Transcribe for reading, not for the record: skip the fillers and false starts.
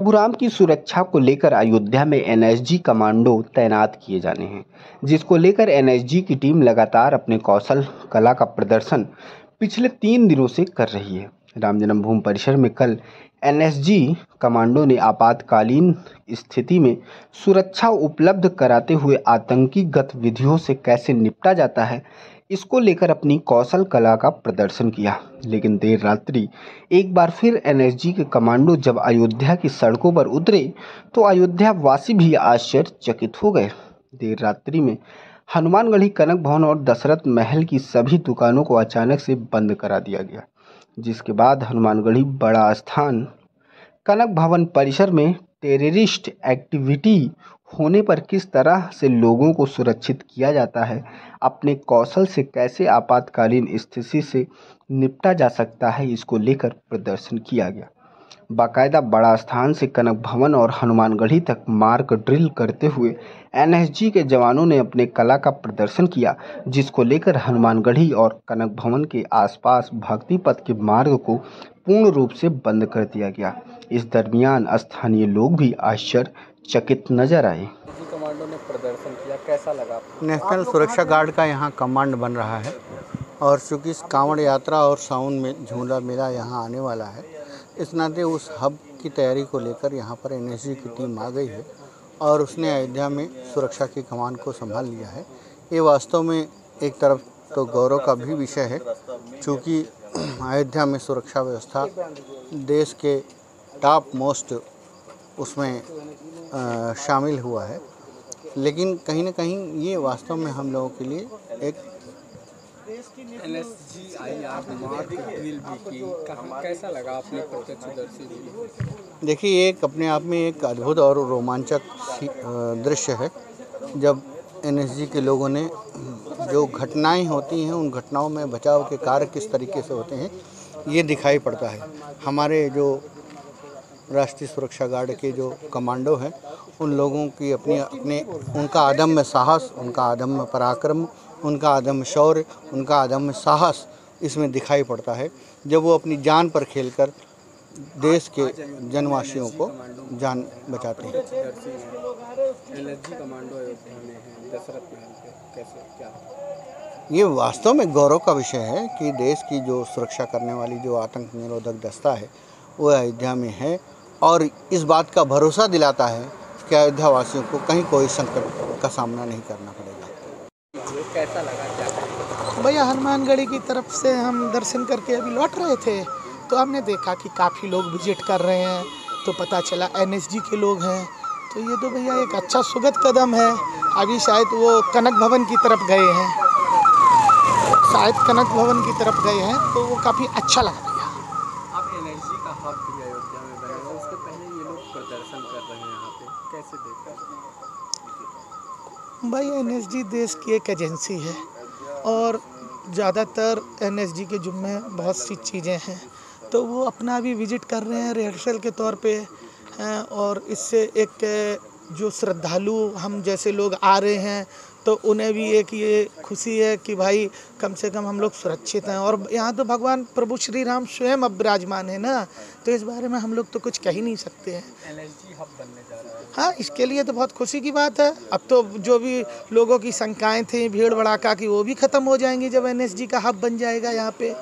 प्रभुराम की सुरक्षा को लेकर अयोध्या में एनएसजी कमांडो तैनात किए जाने हैं, जिसको लेकर एनएसजी की टीम लगातार अपने कौशल कला का प्रदर्शन पिछले 3 दिनों से कर रही है। राम जन्मभूमि परिसर में कल एनएसजी कमांडो ने आपातकालीन स्थिति में सुरक्षा उपलब्ध कराते हुए आतंकी गतिविधियों से कैसे निपटा जाता है, इसको लेकर अपनी कौशल कला का प्रदर्शन किया। लेकिन देर रात्रि एक बार फिर एनएसजी के कमांडो जब अयोध्या की सड़कों पर उतरे तो अयोध्या वासी भी आश्चर्यचकित हो गए। देर रात्रि में हनुमानगढ़ी कनक भवन और दशरथ महल की सभी दुकानों को अचानक से बंद करा दिया गया, जिसके बाद हनुमानगढ़ी बड़ा स्थान कनक भवन परिसर में टेररिस्ट एक्टिविटी होने पर किस तरह से लोगों को सुरक्षित किया जाता है, अपने कौशल से कैसे आपातकालीन स्थिति से निपटा जा सकता है, इसको लेकर प्रदर्शन किया गया। बाकायदा बड़ा स्थान से कनक भवन और हनुमानगढ़ी तक मार्क ड्रिल करते हुए एनएसजी के जवानों ने अपने कला का प्रदर्शन किया, जिसको लेकर हनुमानगढ़ी और कनक भवन के आसपास भक्ति पथ के मार्ग को पूर्ण रूप से बंद कर दिया गया। इस दरमियान स्थानीय लोग भी आश्चर्यचकित नजर आए। कमांडो ने प्रदर्शन किया, कैसा लगा? नेशनल सुरक्षा गार्ड का यहाँ कमांड बन रहा है और चूँकि इस कांवड़ यात्रा और सावन में झूला मेला यहाँ आने वाला है, इस नाते उस हब की तैयारी को लेकर यहाँ पर एनएसजी की टीम आ गई है और उसने अयोध्या में सुरक्षा की कमान को संभाल लिया है। ये वास्तव में एक तरफ तो गौरव का भी विषय है, चूँकि अयोध्या में सुरक्षा व्यवस्था देश के टॉप मोस्ट उसमें शामिल हुआ है। लेकिन कहीं ना कहीं ये वास्तव में हम लोगों के लिए एक एनएसजी आई आप मार्क ड्रिल भी की, कैसा लगा आपने प्रत्यक्षदर्शी? देखिए, एक अपने आप में एक अद्भुत और रोमांचक दृश्य है जब एनएसजी के लोगों ने जो घटनाएं होती हैं उन घटनाओं में बचाव के कार्य किस तरीके से होते हैं ये दिखाई पड़ता है। हमारे जो राष्ट्रीय सुरक्षा गार्ड के जो कमांडो हैं उन लोगों की अपने उनका अदम्य साहस, उनका अदम्य पराक्रम, उनका अदम्य शौर्य, उनका अदम्य साहस इसमें दिखाई पड़ता है जब वो अपनी जान पर खेलकर देश के जनवासियों को जान बचाते हैं। एनएसजी कमांडो अयोध्या में है, दशरथ महल पे कैसे क्या? ये वास्तव में गौरव का विषय है कि देश की जो सुरक्षा करने वाली जो आतंक निरोधक दस्ता है वो अयोध्या में है और इस बात का भरोसा दिलाता है कि अयोध्या वासियों को कहीं कोई संकट का सामना नहीं करना पड़ेगा। कैसा लगा, क्या? भैया, हनुमानगढ़ी की तरफ से हम दर्शन करके अभी लौट रहे थे तो हमने देखा कि काफ़ी लोग विजिट कर रहे हैं, तो पता चला एनएसजी के लोग हैं। तो ये तो भैया एक अच्छा सुगत कदम है। अभी शायद वो कनक भवन की तरफ गए हैं, तो वो काफ़ी अच्छा लगा भैया। अब एनएसजी का हब भी अयोध्या में बनेगा, उसके पहले ये लोग प्रदर्शन कर रहे हैं यहाँ पे, कैसे देख रहे हैं? भाई, एनएसजी देश की एक एजेंसी है और ज़्यादातर एनएसजी के जुम्मे बहुत सी चीज़ें हैं, तो वो अपना भी विजिट कर रहे हैं रिहर्सल के तौर पे और इससे एक जो श्रद्धालु हम जैसे लोग आ रहे हैं तो उन्हें भी एक ये खुशी है कि भाई कम से कम हम लोग सुरक्षित हैं। और यहाँ तो भगवान प्रभु श्री राम स्वयं अब विराजमान है ना, तो इस बारे में हम लोग तो कुछ कह ही नहीं सकते हैं। एनएसजी हब बनने जा रहा है। हाँ, इसके लिए तो बहुत खुशी की बात है। अब तो जो भी लोगों की शंकाएं थी भीड़ भड़ाका की वो भी ख़त्म हो जाएंगी जब एनएसजी का हब बन जाएगा यहाँ पे।